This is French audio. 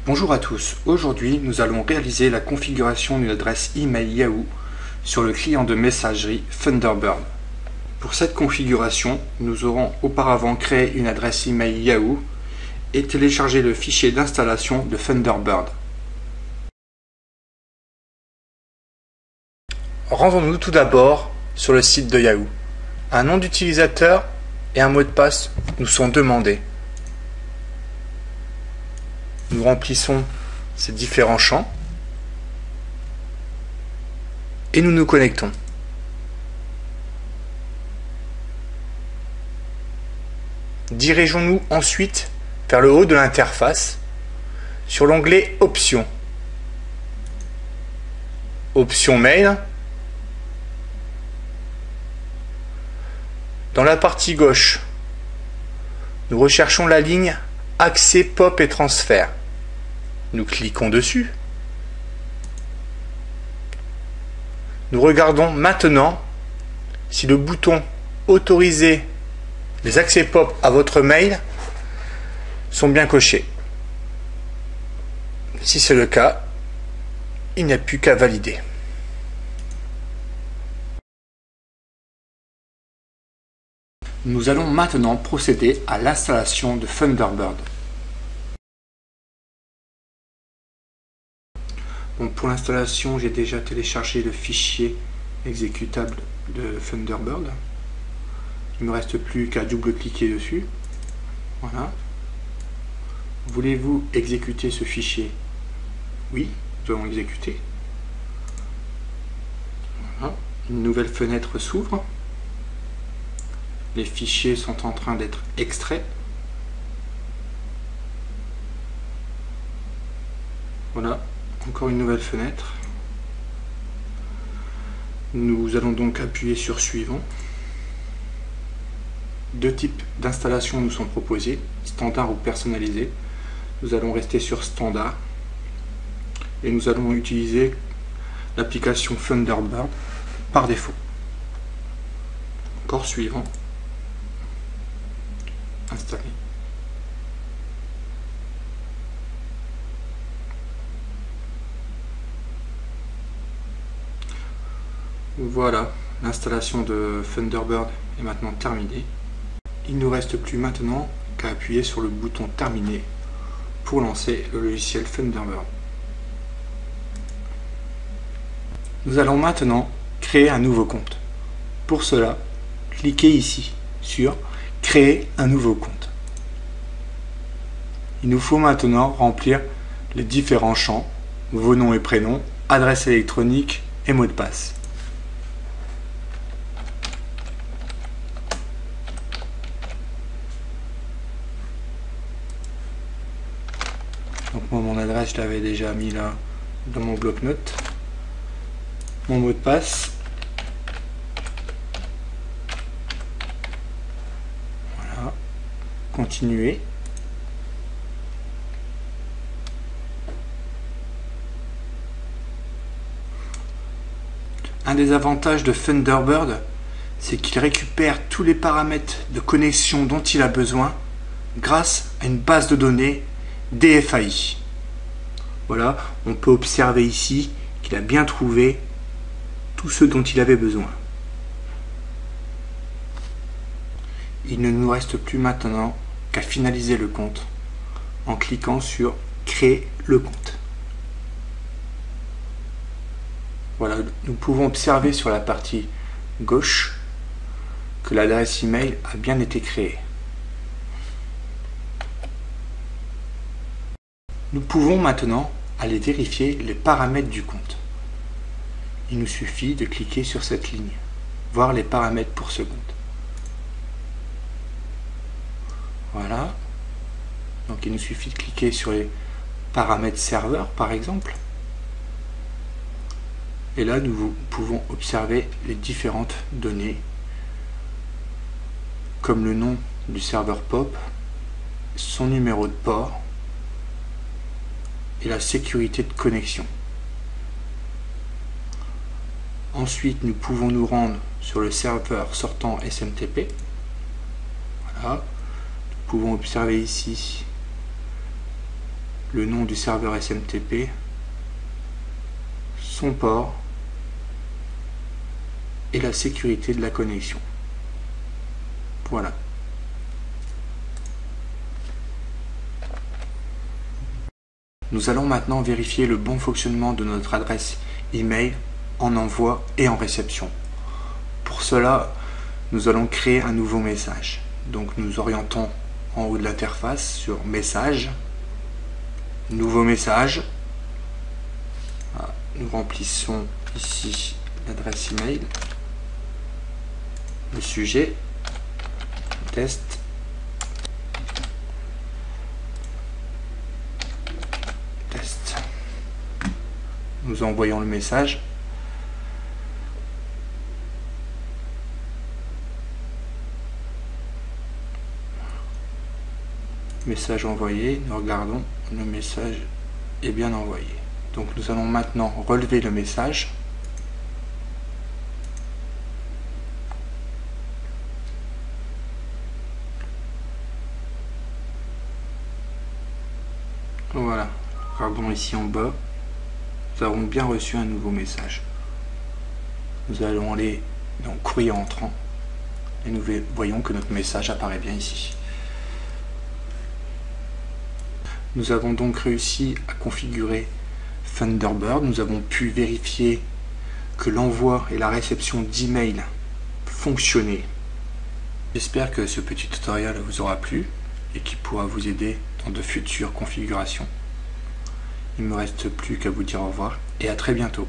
Bonjour à tous, aujourd'hui nous allons réaliser la configuration d'une adresse email Yahoo sur le client de messagerie Thunderbird. Pour cette configuration, nous aurons auparavant créé une adresse email Yahoo et téléchargé le fichier d'installation de Thunderbird. Rendons-nous tout d'abord sur le site de Yahoo. Un nom d'utilisateur et un mot de passe nous sont demandés. Nous remplissons ces différents champs et nous nous connectons. Dirigeons-nous ensuite vers le haut de l'interface sur l'onglet Options. Option Mail. Dans la partie gauche, nous recherchons la ligne Accès POP et transfert. Nous cliquons dessus. Nous regardons maintenant si le bouton Autoriser les accès POP à votre mail sont bien cochés. Si c'est le cas, il n'y a plus qu'à valider. Nous allons maintenant procéder à l'installation de Thunderbird. Bon, pour l'installation, j'ai déjà téléchargé le fichier exécutable de Thunderbird. Il ne me reste plus qu'à double-cliquer dessus. Voilà. Voulez-vous exécuter ce fichier? Oui, nous allons exécuter. Voilà. Une nouvelle fenêtre s'ouvre. Les fichiers sont en train d'être extraits. Voilà, encore une nouvelle fenêtre. Nous allons donc appuyer sur Suivant. Deux types d'installation nous sont proposés, standard ou personnalisé. Nous allons rester sur standard et nous allons utiliser l'application Thunderbird par défaut. Encore Suivant. Installer. Voilà, l'installation de Thunderbird est maintenant terminée. Il ne nous reste plus maintenant qu'à appuyer sur le bouton Terminer pour lancer le logiciel Thunderbird. Nous allons maintenant créer un nouveau compte. Pour cela, cliquez ici sur Créer un nouveau compte. Il nous faut maintenant remplir les différents champs, vos noms et prénoms, adresse électronique et mot de passe. Donc moi, mon adresse, je l'avais déjà mis là dans mon bloc-notes. Mon mot de passe. Voilà. Continuer. Un des avantages de Thunderbird, c'est qu'il récupère tous les paramètres de connexion dont il a besoin grâce à une base de données DFAI. Voilà, on peut observer ici qu'il a bien trouvé tout ce dont il avait besoin. Il ne nous reste plus maintenant qu'à finaliser le compte en cliquant sur Créer le compte. Voilà, nous pouvons observer sur la partie gauche que l'adresse email a bien été créée. Nous pouvons maintenant aller vérifier les paramètres du compte. Il nous suffit de cliquer sur cette ligne, voir les paramètres pour ce compte. Voilà. Donc il nous suffit de cliquer sur les paramètres serveur par exemple. Et là nous pouvons observer les différentes données comme le nom du serveur POP, son numéro de port et la sécurité de connexion. Ensuite, nous pouvons nous rendre sur le serveur sortant SMTP. Voilà. Nous pouvons observer ici le nom du serveur SMTP, son port et la sécurité de la connexion. Voilà. Nous allons maintenant vérifier le bon fonctionnement de notre adresse email en envoi et en réception. Pour cela, nous allons créer un nouveau message. Donc nous orientons en haut de l'interface sur Message, Nouveau message. Nous remplissons ici l'adresse email, le sujet, test, nous envoyons le message. Message envoyé, nous regardons, le message est bien envoyé. Donc nous allons maintenant relever le message. Voilà, regardons ici en bas. Nous avons bien reçu un nouveau message. Nous allons aller dans courrier entrant et nous voyons que notre message apparaît bien ici. Nous avons donc réussi à configurer Thunderbird. Nous avons pu vérifier que l'envoi et la réception d'email fonctionnaient. J'espère que ce petit tutoriel vous aura plu et qu'il pourra vous aider dans de futures configurations. Il ne me reste plus qu'à vous dire au revoir et à très bientôt.